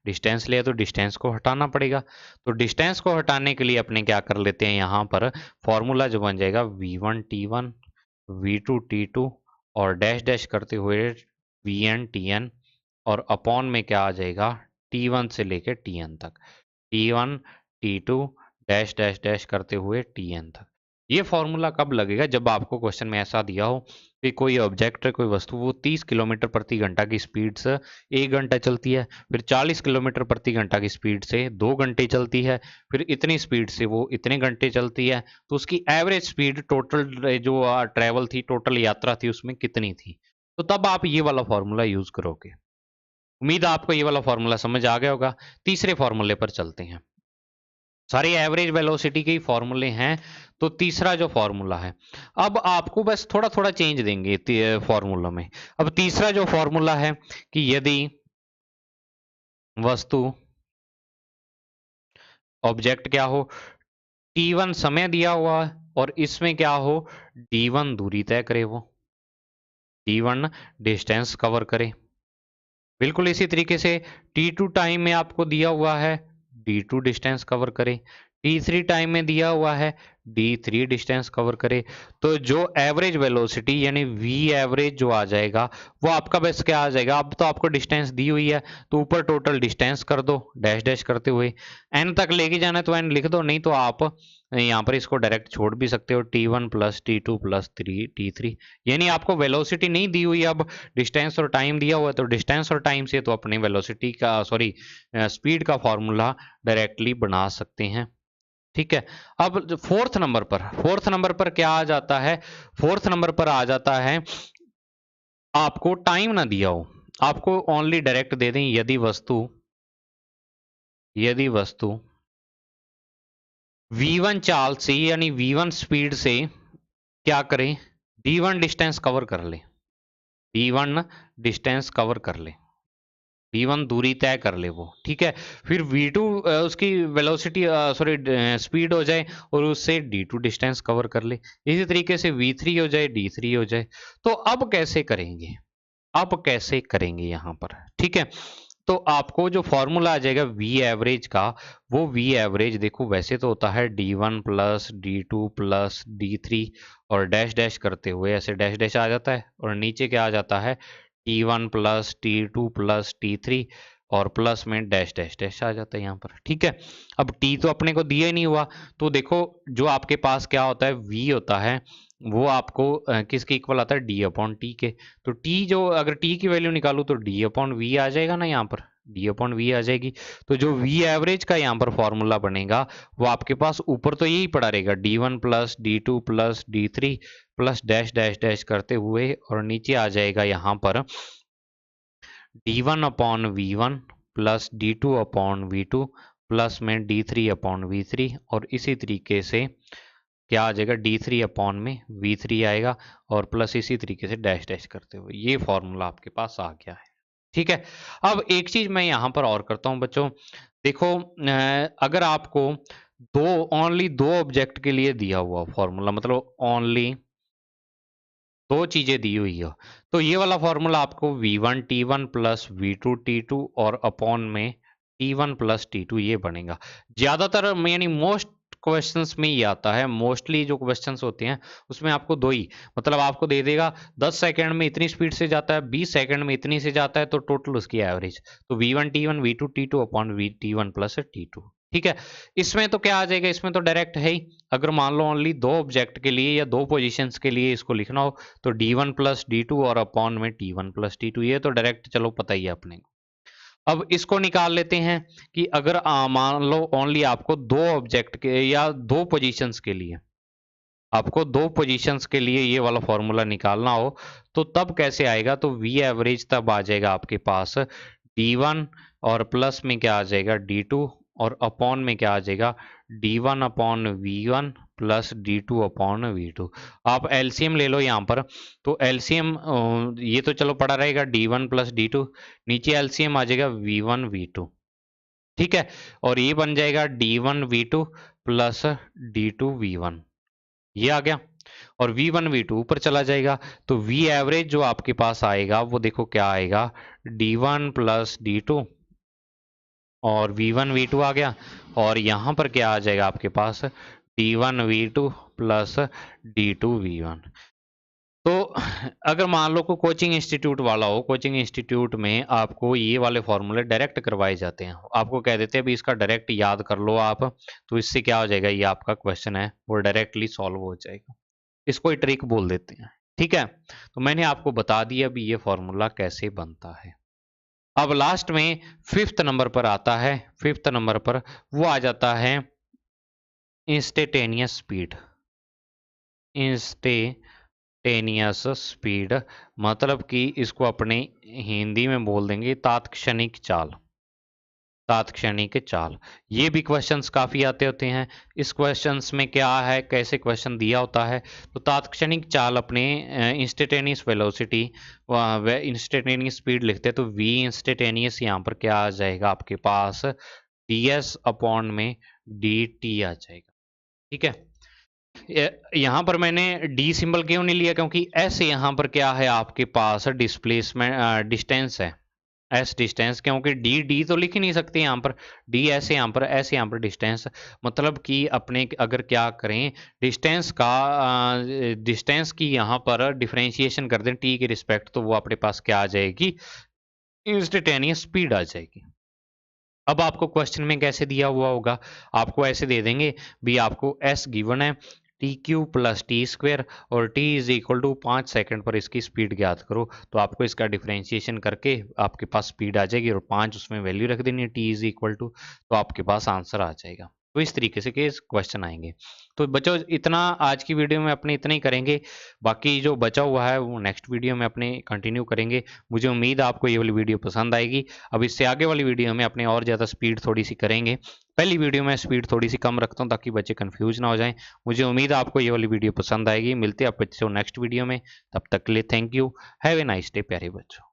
डिस्टेंस लिया तो डिस्टेंस को हटाना पड़ेगा। तो डिस्टेंस को हटाने के लिए अपने क्या कर लेते हैं, यहाँ पर फॉर्मूला जो बन जाएगा v1 t1 v2 t2 और डैश डैश करते हुए vn tn, और अपॉन में क्या आ जाएगा, t1 से लेके tn तक, t1 t2 dash dash dash करते हुए tn तक। ये फॉर्मूला कब लगेगा, जब आपको क्वेश्चन में ऐसा दिया हो कि कोई ऑब्जेक्ट, कोई वस्तु, वो 30 किलोमीटर प्रति घंटा की स्पीड से 1 घंटा चलती है, फिर 40 किलोमीटर प्रति घंटा की स्पीड से 2 घंटे चलती है, फिर इतनी स्पीड से वो इतने घंटे चलती है, तो उसकी एवरेज स्पीड टोटल जो ट्रेवल थी, टोटल यात्रा थी, उसमें कितनी थी। तो तब आप ये वाला फॉर्मूला यूज करोगे। उम्मीद है आपको ये वाला फॉर्मूला समझ आ गया होगा। तीसरे फॉर्मूले पर चलते हैं। सारे एवरेज वेलोसिटी के ही फॉर्मूले हैं, तो तीसरा जो फॉर्मूला है, अब आपको बस थोड़ा थोड़ा चेंज देंगे फॉर्मूला में। अब तीसरा जो फॉर्मूला है कि यदि वस्तु, ऑब्जेक्ट क्या हो, t1 समय दिया हुआ है, और इसमें क्या हो, d1 दूरी तय करे, वो d1 डिस्टेंस कवर करे। बिल्कुल इसी तरीके से t2 टाइम में आपको दिया हुआ है, d2 डिस्टेंस कवर करे, t3 टाइम में दिया हुआ है, d3 डिस्टेंस कवर करे। तो जो एवरेज वेलोसिटी यानी v एवरेज जो आ जाएगा, वो आपका बस क्या आ जाएगा, अब तो आपको डिस्टेंस दी हुई है, तो ऊपर टोटल डिस्टेंस कर दो डैश डैश करते हुए, n तक लेके जाना है तो n लिख दो, नहीं तो आप यहाँ पर इसको डायरेक्ट छोड़ भी सकते हो, t1 plus t2 plus t3। यानी आपको वेलोसिटी नहीं दी हुई, अब डिस्टेंस और टाइम दिया हुआ है, तो डिस्टेंस और टाइम से तो अपने वेलोसिटी का, सॉरी, स्पीड का फॉर्मूला डायरेक्टली बना सकते हैं। ठीक है, अब फोर्थ नंबर पर क्या आ जाता है, फोर्थ नंबर पर आ जाता है आपको टाइम ना दिया हो, आपको ओनली डायरेक्ट दे दें यदि वस्तु v1 चाल से यानी v1 स्पीड से क्या करें, d1 डिस्टेंस कवर कर ले, d1 डिस्टेंस कवर कर ले, v1 दूरी तय कर ले वो, ठीक है। फिर v2 उसकी वेलोसिटी सॉरी स्पीड हो जाए और उससे d2 डिस्टेंस कवर कर ले, इसी तरीके से v3 हो जाए, d3 हो जाए। तो अब कैसे करेंगे, अब कैसे करेंगे यहाँ पर, ठीक है। तो आपको जो फॉर्मूला आ जाएगा v एवरेज का, वो v एवरेज देखो वैसे तो होता है d1 plus d2 plus d3 और डैश डैश करते हुए ऐसे डैश डैश आ जाता है, और नीचे क्या आ जाता है t1 plus t2 plus t3 और प्लस में डैश डैश डैश आ जाता है यहाँ पर, ठीक है। अब t तो अपने को दिया ही नहीं हुआ, तो देखो जो आपके पास क्या होता है v होता है वो आपको किसके इक्वल आता है d अपॉन टी के। तो t जो अगर t की वैल्यू निकालू तो d अपॉन वी आ जाएगा ना, यहाँ पर d अपॉन वी आ जाएगी। तो जो v एवरेज का यहाँ पर फॉर्मूला बनेगा वो आपके पास ऊपर तो यही पड़ा रहेगा d1 plus d2 plus d3 plus dash dash dash करते हुए, और नीचे आ जाएगा यहाँ पर d1 upon v1 plus d2 upon v2 plus में d3 अपॉन v3, और इसी तरीके से क्या आ जाएगा d3 अपॉन में v3 आएगा, और प्लस इसी तरीके से डैश डैश करते हुए ये फॉर्मूला आपके पास आ गया है, ठीक है। अब एक चीज मैं यहाँ पर और करता हूँ बच्चों, देखो अगर आपको ओनली दो ऑब्जेक्ट के लिए दिया हुआ फॉर्मूला, मतलब ओनली दो चीजें दी हुई हो, तो ये वाला फॉर्मूला आपको v1 t1 plus v2 t2 और अपॉन में t1 प्लस t2 ये बनेगा। ज्यादातर यानी मोस्ट क्वेश्चंस में ये आता है, मोस्टली जो क्वेश्चंस होते हैं उसमें आपको दो ही, मतलब आपको दे देगा 10 सेकंड में इतनी स्पीड से जाता है, 20 सेकंड में इतनी से जाता है, तो टोटल उसकी एवरेज, तो v1 t1 v2 t2 upon t1 plus t2, ठीक है। इसमें तो क्या आ जाएगा, इसमें तो डायरेक्ट है ही, अगर मान लो ओनली दो ऑब्जेक्ट के लिए या दो पोजीशंस के लिए इसको लिखना हो तो d1 प्लस d2 और अपॉन में t1 प्लस t2, ये तो डायरेक्ट चलो पता ही है अपने को। अब इसको निकाल लेते हैं कि अगर मान लो ओनली आपको दो ऑब्जेक्ट के या दो पोजीशंस के लिए, आपको दो पोजीशंस के लिए ये वाला फॉर्मूला निकालना हो तो तब कैसे आएगा, तो v एवरेज तब आ जाएगा आपके पास d1 और प्लस में क्या आ जाएगा d2 और अपॉन में क्या आ जाएगा d1 upon v1 plus d2 upon v2। आप एलसीएम ले लो यहाँ पर, तो एलसीएम ये तो चलो पड़ा रहेगा d1 प्लस d2, नीचे एलसीएम आ जाएगा v1 v2, ठीक है। और ये बन जाएगा d1 v2 plus d2 v1, ये आ गया, और v1 v2 ऊपर चला जाएगा, तो v एवरेज जो आपके पास आएगा वो देखो क्या आएगा d1 प्लस d2 और v1 v2 आ गया, और यहाँ पर क्या आ जाएगा आपके पास d1 v2 plus d2 v1। तो अगर मान लो को कोचिंग इंस्टीट्यूट वाला हो, कोचिंग इंस्टीट्यूट में आपको ये वाले फॉर्मूले डायरेक्ट करवाए जाते हैं, आपको कह देते हैं भी इसका डायरेक्ट याद कर लो आप, तो इससे क्या हो जाएगा, ये आपका क्वेश्चन है वो डायरेक्टली सॉल्व हो जाएगा, इसको ही ट्रिक बोल देते हैं, ठीक है। तो मैंने आपको बता दिया भी ये फॉर्मूला कैसे बनता है। अब लास्ट में फिफ्थ नंबर पर आता है, फिफ्थ नंबर पर वो आ जाता है इंस्टेंटेनियस स्पीड। इंस्टेंटेनियस स्पीड मतलब कि इसको अपने हिंदी में बोल देंगे तात्क्षणिक चाल, तात्क्षणिक चाल। ये भी क्वेश्चंस काफी आते होते हैं। इस क्वेश्चंस में क्या है, कैसे क्वेश्चन दिया होता है, तो तात्क्षणिक चाल अपने इंस्टेंटेनियस वेलोसिटी व इंस्टेंटेनियस स्पीड लिखते हैं, तो v इंस्टेंटेनियस यहाँ पर क्या आ जाएगा आपके पास ds अपॉन में dt आ जाएगा, ठीक है। यहाँ पर मैंने d सिंबल क्यों नहीं लिया, क्योंकि s यहाँ पर क्या है आपके पास डिस्प्लेसमेंट डिस्टेंस है, एस डिस्टेंस, क्योंकि डी डी तो लिख ही नहीं सकते यहाँ पर, डी ऐसे यहाँ पर, ऐसे यहाँ पर डिस्टेंस, मतलब कि अपने अगर क्या करें डिस्टेंस का डिस्टेंस की यहाँ पर डिफरेंशिएशन कर दें टी के रिस्पेक्ट, तो वो अपने पास क्या आ जाएगी इंस्टेंटेनियस स्पीड आ जाएगी। अब आपको क्वेश्चन में कैसे दिया हुआ होगा, आपको ऐसे दे देंगे भी आपको एस गिवन है T Q plus T square और T is equal to 5 second पर इसकी स्पीड ज्ञात करो, तो आपको इसका डिफरेंशिएशन करके आपके पास स्पीड आ जाएगी और 5 उसमें वैल्यू रख देनी है टी इज इक्वल टू, तो आपके पास आंसर आ जाएगा। तो इस तरीके से के क्वेश्चन आएंगे। तो बच्चों इतना आज की वीडियो में अपने इतना ही करेंगे, बाकी जो बचा हुआ है वो नेक्स्ट वीडियो में अपने कंटिन्यू करेंगे। मुझे उम्मीद है आपको ये वाली वीडियो पसंद आएगी। अब इससे आगे वाली वीडियो में अपने और ज़्यादा स्पीड थोड़ी सी करेंगे। पहली वीडियो में स्पीड थोड़ी सी कम रखता हूँ ताकि बच्चे कंफ्यूज ना हो जाएं। मुझे उम्मीद है आपको ये वाली वीडियो पसंद आएगी। मिलते हैं आप बच्चों नेक्स्ट वीडियो में, तब तक के लिए thank you. Have a nice day प्यारे बच्चों।